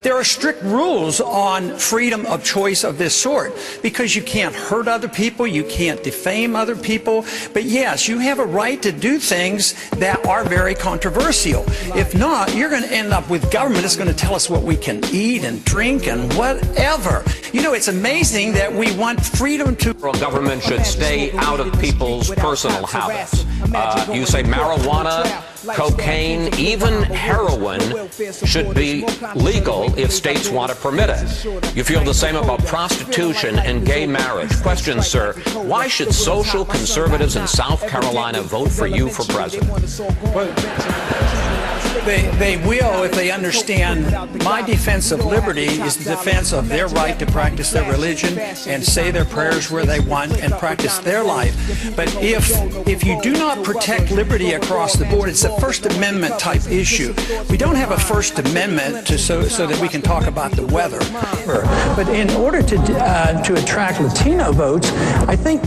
There are strict rules on freedom of choice of this sort because you can't hurt other people, you can't defame other people, but yes, you have a right to do things that are very controversial. If not, you're going to end up with government that's going to tell us what we can eat and drink and whatever. You know, it's amazing that we want freedom to... Government should stay out of people's personal habits. You say marijuana, cocaine, even heroin should be legal if states want to permit it. You feel the same about prostitution and gay marriage. Question, sir, why should social conservatives in South Carolina vote for you for president? They will if they understand my defense of liberty is the defense of their right to practice their religion and say their prayers where they want and practice their life. But if you do not protect liberty across the board, it's a First Amendment type issue. We don't have a First Amendment so that we can talk about the weather. But in order to attract Latino votes, I think,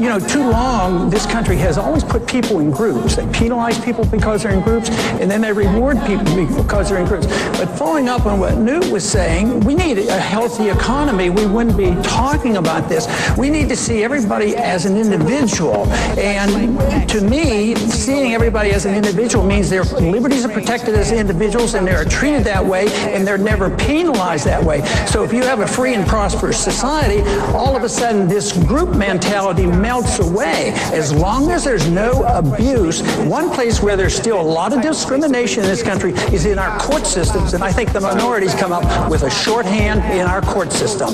you know, too long this country has always put people in groups. They penalize people because they're in groups, and then they reward people because they're in groups. But following up on what Newt was saying, we need a healthy economy. We wouldn't be talking about this. We need to see everybody as an individual. And to me, seeing everybody as an individual means their liberties are protected as individuals and they're treated that way and they're never penalized that way. So if you have a free and prosperous society, all of a sudden this group mentality melts away. As long as there's no abuse, one place where there's still a lot of discrimination in this country is in our court systems, and I think the minorities come up with a shorthand in our court system.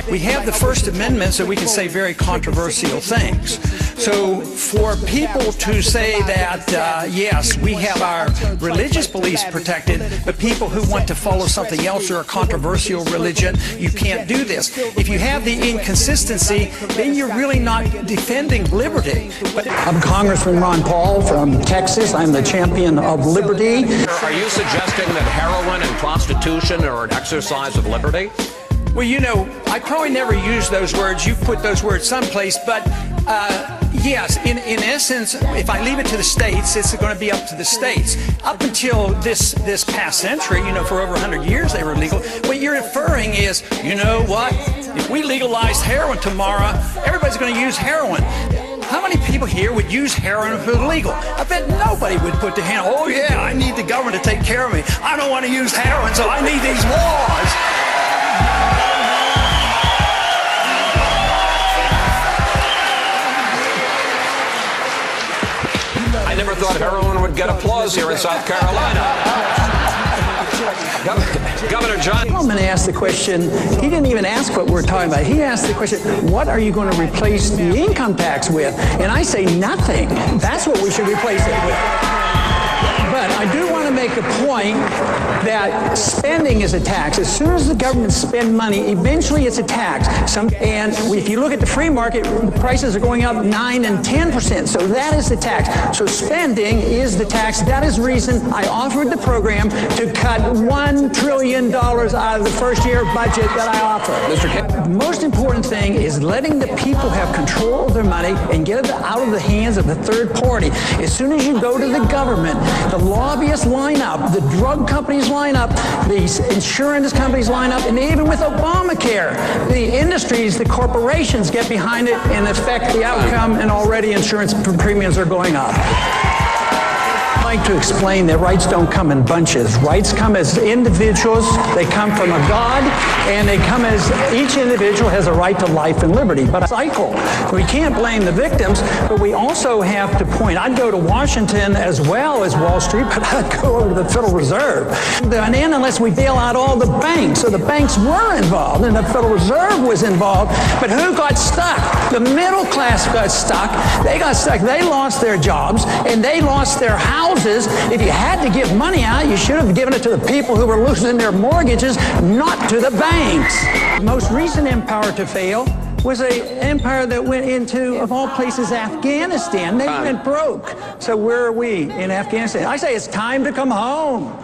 We have the First Amendment so we can say very controversial things. So for people to say that, yes, we have our religious beliefs protected, but people who want to follow something else or a controversial religion, you can't do this. If you have the inconsistency, then you're really not defending liberty. But I'm Congressman Ron Paul from Texas. I'm the champion of liberty. Are you suggesting that heroin and prostitution are an exercise of liberty? Well, you know, I probably never used those words. You put those words someplace, but yes, in essence, if I leave it to the states, it's going to be up to the states. Up until this past century, you know, for over 100 years they were legal. What you're inferring is, you know what? If we legalized heroin tomorrow, everybody's going to use heroin. How many people here would use heroin if it was legal? I bet nobody would put their hand, oh yeah, I need the government to take care of me. I don't want to use heroin, so I need these laws. I never thought heroin would get applause here in South Carolina. Governor John. I'm going to ask the question, he didn't even ask what we're talking about. He asked the question, what are you going to replace the income tax with? And I say nothing. That's what we should replace it with. But I do want to make a point that spending is a tax. As soon as the government spends money, eventually it's a tax. And if you look at the free market, the prices are going up 9 and 10%. So that is the tax. So spending is the tax. That is the reason I offered the program to cut $1 trillion out of the first year budget that I offer. The most important thing is letting the people have control of their money and get it out of the hands of the third party. As soon as you go to the government, the lobbyists line up, the drug companies line up, the insurance companies line up, and even with Obamacare, the industries, the corporations get behind it and affect the outcome, and already insurance premiums are going up. I like to explain that rights don't come in bunches. Rights come as individuals, they come from a God, and they come as each individual has a right to life and liberty. But a cycle. We can't blame the victims, but we also have to point. I'd go to Washington as well as Wall Street, but I'd go over to the Federal Reserve. And unless we bail out all the banks, so the banks were involved, and the Federal Reserve was involved, but who got stuck? The middle class got stuck. They got stuck. They lost their jobs, and they lost their houses. If you had to give money out, you should have given it to the people who were losing their mortgages, not to the banks. The most recent empire to fail was an empire that went into, of all places, Afghanistan. They went broke. So where are we in Afghanistan? I say it's time to come home.